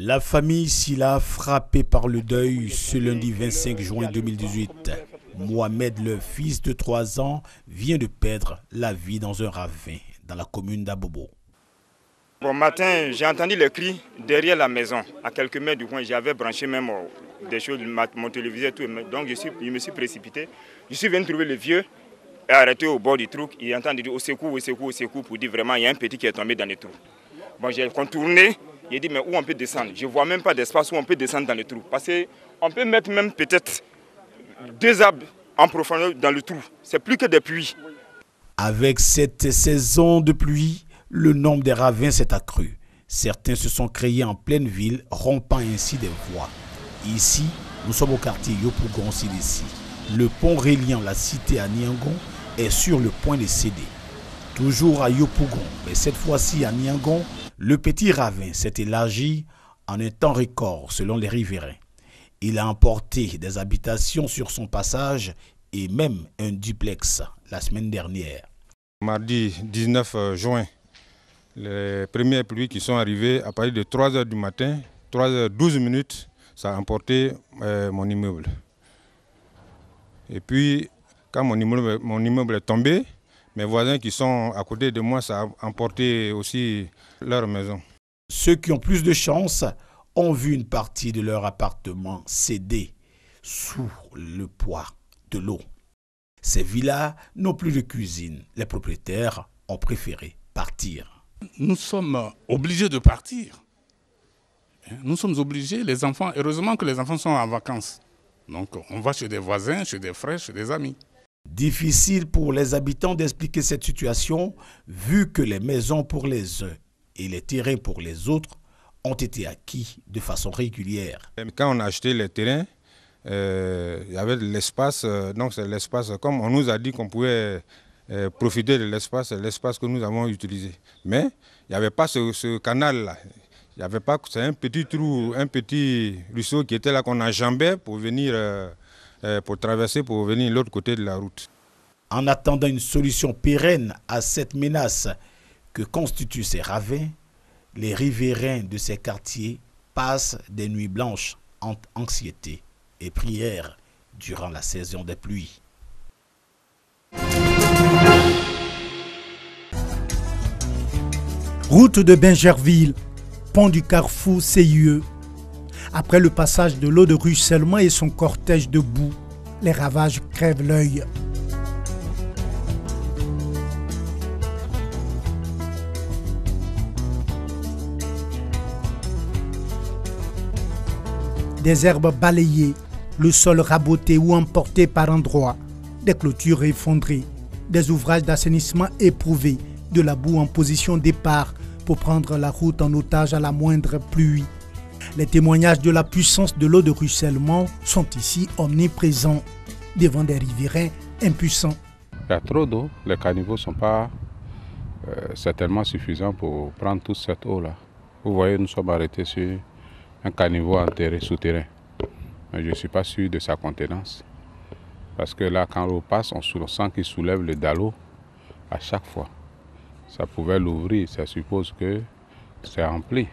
La famille Silla frappée par le deuil ce lundi 25 juin 2018. Mohamed, le fils de 3 ans, vient de perdre la vie dans un ravin dans la commune d'Abobo. Bon matin, j'ai entendu les cris derrière la maison, à quelques mètres du coin. J'avais branché même des choses, mon téléviseur, tout. Donc je me suis précipité. Je suis venu trouver le vieux et arrêté au bord du trou. Il entend dire au secours, pour dire vraiment il y a un petit qui est tombé dans le trou. Bon, j'ai contourné, j'ai dit mais où on peut descendre? Je ne vois même pas d'espace où on peut descendre dans le trou. Parce qu'on peut mettre même peut-être 2 arbres en profondeur dans le trou. C'est plus que des pluies. Avec cette saison de pluie, le nombre des ravins s'est accru. Certains se sont créés en pleine ville, rompant ainsi des voies. Ici, nous sommes au quartier Yopougon-Silessi. Le pont reliant la cité à Niangon est sur le point de céder. Toujours à Yopougon, mais cette fois-ci à Niangon, le petit ravin s'est élargi en un temps record selon les riverains. Il a emporté des habitations sur son passage et même un duplex la semaine dernière. Mardi 19 juin, les premières pluies qui sont arrivées à partir de 3 h du matin, 3h12 minutes, ça a emporté mon immeuble. Et puis, quand mon immeuble est tombé, mes voisins qui sont à côté de moi, ça a emporté aussi leur maison. Ceux qui ont plus de chance ont vu une partie de leur appartement céder sous le poids de l'eau. Ces villas n'ont plus de cuisine. Les propriétaires ont préféré partir. Nous sommes obligés de partir. Nous sommes obligés, les enfants, heureusement que les enfants sont en vacances. Donc on va chez des voisins, chez des frères, chez des amis. Difficile pour les habitants d'expliquer cette situation, vu que les maisons pour les uns et les terrains pour les autres ont été acquis de façon régulière. Quand on a acheté les terrains, il y avait de l'espace, donc c'est l'espace, comme on nous a dit qu'on pouvait profiter de l'espace, c'est l'espace que nous avons utilisé. Mais il n'y avait pas ce canal-là. Il y avait pas, c'est un petit trou, un petit ruisseau qui était là qu'on enjambait pour venir, pour traverser, pour venir de l'autre côté de la route. En attendant une solution pérenne à cette menace que constituent ces ravins, les riverains de ces quartiers passent des nuits blanches entre anxiété et prière durant la saison des pluies. Route de Bingerville, pont du carrefour CIE. Après le passage de l'eau de ruissellement et son cortège de boue, les ravages crèvent l'œil. Des herbes balayées, le sol raboté ou emporté par endroits, des clôtures effondrées, des ouvrages d'assainissement éprouvés, de la boue en position départ pour prendre la route en otage à la moindre pluie. Les témoignages de la puissance de l'eau de ruissellement sont ici omniprésents, devant des riverains impuissants. Il y a trop d'eau, les caniveaux ne sont pas certainement suffisants pour prendre toute cette eau-là. Vous voyez, nous sommes arrêtés sur un caniveau enterré souterrain. Mais je ne suis pas sûr de sa contenance. Parce que là, quand l'eau passe, on sent qu'il soulève le dallo à chaque fois. Ça pouvait l'ouvrir, ça suppose que c'est rempli.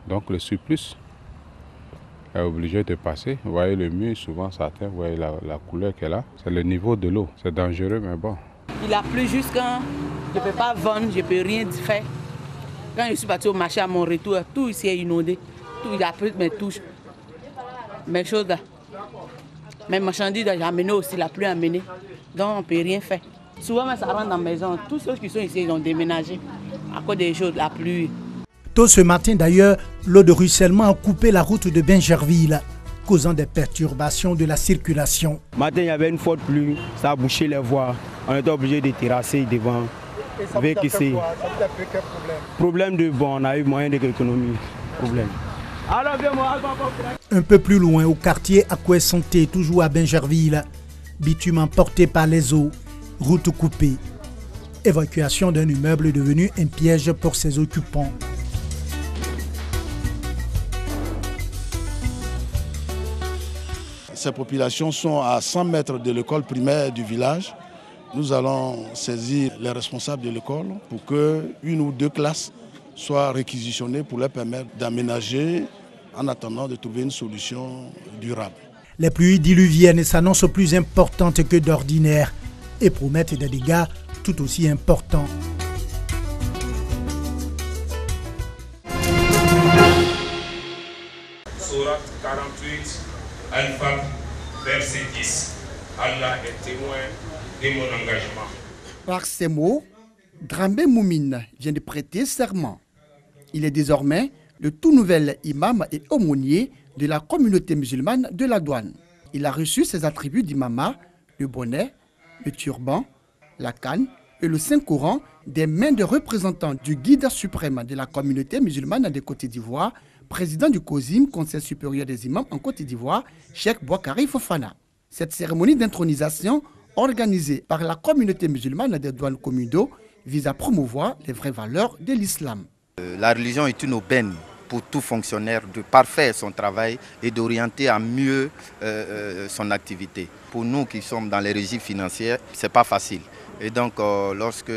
Donc le surplus est obligé de passer. Vous voyez le mur, souvent ça atteint, vous voyez la couleur qu'elle a. C'est le niveau de l'eau. C'est dangereux, mais bon. Il a plu jusqu'à... Je ne peux pas vendre, je ne peux rien faire. Quand je suis parti au marché à mon retour, tout ici est inondé. Tout, il a pris mes touches, mes choses là. Mes marchandises, j'ai amené aussi, la pluie a amené. Donc on ne peut rien faire. Souvent, ça rentre dans la maison. Tous ceux qui sont ici, ils ont déménagé à cause des choses, la pluie. Tôt ce matin d'ailleurs, l'eau de ruissellement a coupé la route de Bingerville, causant des perturbations de la circulation. Matin, il y avait une forte pluie, ça a bouché les voies. On était obligé de terrasser devant. Et ça vous a fait quoi? Ça vous a fait quel problème? Problème de bon, on a eu moyen d'économie. Problème. Un peu plus loin, au quartier Akoué Santé, toujours à Bingerville, bitume emporté par les eaux, route coupée. Évacuation d'un immeuble devenu un piège pour ses occupants. Ces populations sont à 100 mètres de l'école primaire du village. Nous allons saisir les responsables de l'école pour que 1 ou 2 classes soient réquisitionnés pour leur permettre d'aménager en attendant de trouver une solution durable. Les pluies diluviennes s'annoncent plus importantes que d'ordinaire et promettent des dégâts tout aussi importants. Sourate 48, Alpha, verset 10. Allah est témoin de mon engagement. Par ces mots, Dramé Moumine vient de prêter serment. Il est désormais le tout nouvel imam et aumônier de la communauté musulmane de la Douane. Il a reçu ses attributs d'imama, le bonnet, le turban, la canne et le Saint-Coran des mains de représentants du guide suprême de la communauté musulmane de Côte d'Ivoire, président du COSIM, Conseil supérieur des imams en Côte d'Ivoire, Cheikh Boakari Fofana. Cette cérémonie d'intronisation, organisée par la communauté musulmane des Douanes Komido, vise à promouvoir les vraies valeurs de l'islam. La religion est une aubaine pour tout fonctionnaire de parfaire son travail et d'orienter à mieux son activité. Pour nous qui sommes dans les régies financières, ce n'est pas facile. Et donc, lorsque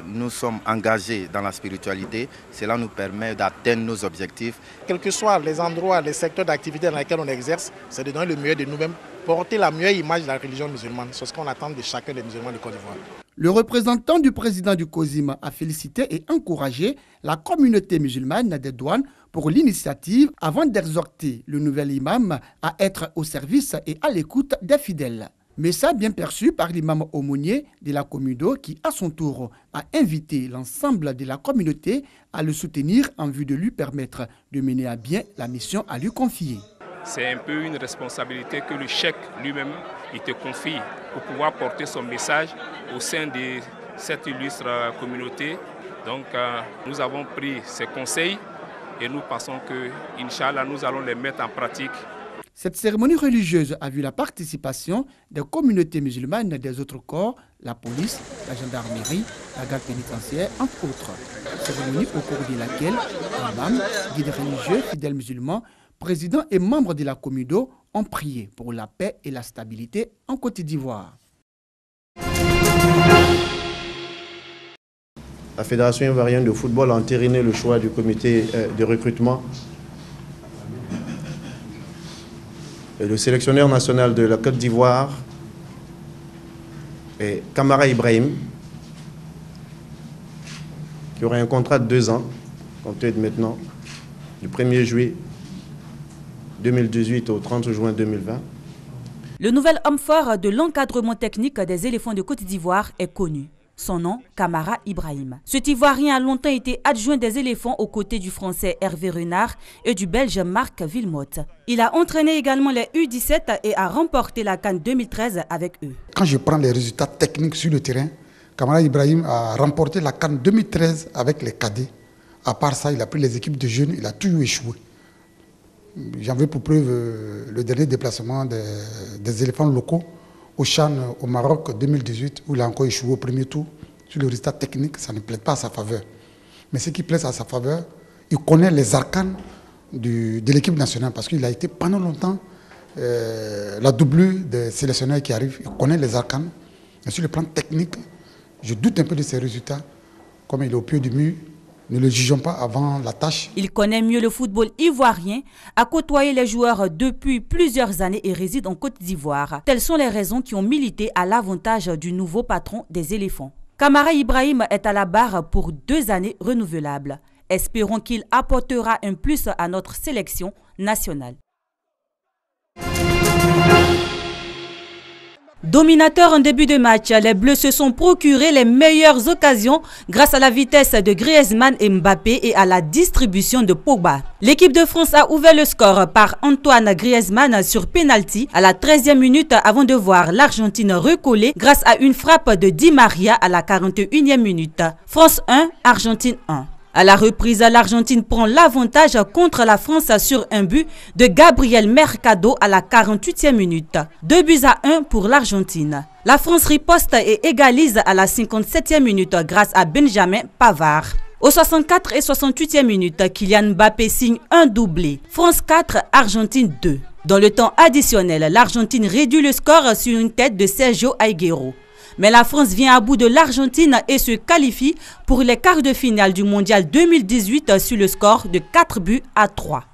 nous sommes engagés dans la spiritualité, cela nous permet d'atteindre nos objectifs. Quels que soient les endroits, les secteurs d'activité dans lesquels on exerce, c'est de donner le meilleur de nous-mêmes, porter la meilleure image de la religion musulmane. C'est ce qu'on attend de chacun des musulmans de Côte d'Ivoire. Le représentant du président du COSIM a félicité et encouragé la communauté musulmane des Douanes pour l'initiative avant d'exhorter le nouvel imam à être au service et à l'écoute des fidèles. Message bien perçu par l'imam aumônier de la Komido qui, à son tour, a invité l'ensemble de la communauté à le soutenir en vue de lui permettre de mener à bien la mission à lui confier. C'est un peu une responsabilité que le cheikh lui-même te confie pour pouvoir porter son message au sein de cette illustre communauté. Donc nous avons pris ces conseils et nous pensons que, Inch'Allah, nous allons les mettre en pratique. Cette cérémonie religieuse a vu la participation des communautés musulmanes des autres corps, la police, la gendarmerie, la garde pénitentiaire, entre autres. Cérémonie au cours de laquelle imams, guides religieux, fidèles musulmans, présidents et membres de la Komido ont prié pour la paix et la stabilité en Côte d'Ivoire. La Fédération ivoirienne de football a entériné le choix du comité de recrutement. Et le sélectionneur national de la Côte d'Ivoire est Kamara Ibrahim, qui aura un contrat de 2 ans, compté de maintenant, du 1er juillet 2018 au 30 juin 2020. Le nouvel homme fort de l'encadrement technique des éléphants de Côte d'Ivoire est connu. Son nom, Kamara Ibrahim. Cet Ivoirien a longtemps été adjoint des éléphants aux côtés du Français Hervé Renard et du Belge Marc Wilmotte. Il a entraîné également les U17 et a remporté la CAN 2013 avec eux. Quand je prends les résultats techniques sur le terrain, Kamara Ibrahim a remporté la CAN 2013 avec les cadets. À part ça, il a pris les équipes de jeunes, il a toujours échoué. J'en veux pour preuve le dernier déplacement des éléphants locaux au Chan au Maroc 2018, où il a encore échoué au premier tour. Sur le résultat technique, ça ne plaît pas à sa faveur. Mais ce qui plaît à sa faveur, il connaît les arcanes de l'équipe nationale, parce qu'il a été pendant longtemps la doublure des sélectionneurs qui arrivent. Il connaît les arcanes. Mais sur le plan technique, je doute un peu de ses résultats. Comme il est au pied du mur, ne le jugeons pas avant la tâche. Il connaît mieux le football ivoirien, a côtoyé les joueurs depuis plusieurs années et réside en Côte d'Ivoire. Telles sont les raisons qui ont milité à l'avantage du nouveau patron des éléphants. Kamara Ibrahim est à la barre pour 2 années renouvelables. Espérons qu'il apportera un plus à notre sélection nationale. Dominateurs en début de match, les Bleus se sont procurés les meilleures occasions grâce à la vitesse de Griezmann et Mbappé et à la distribution de Pogba. L'équipe de France a ouvert le score par Antoine Griezmann sur penalty à la 13e minute avant de voir l'Argentine recoller grâce à une frappe de Di Maria à la 41e minute. France 1, Argentine 1. À la reprise, l'Argentine prend l'avantage contre la France sur un but de Gabriel Mercado à la 48e minute. 2-1 pour l'Argentine. La France riposte et égalise à la 57e minute grâce à Benjamin Pavard. Aux 64 et 68e minutes, Kylian Mbappé signe un doublé. France 4, Argentine 2. Dans le temps additionnel, l'Argentine réduit le score sur une tête de Sergio Aguero. Mais la France vient à bout de l'Argentine et se qualifie pour les quarts de finale du Mondial 2018 sur le score de 4 buts à 3.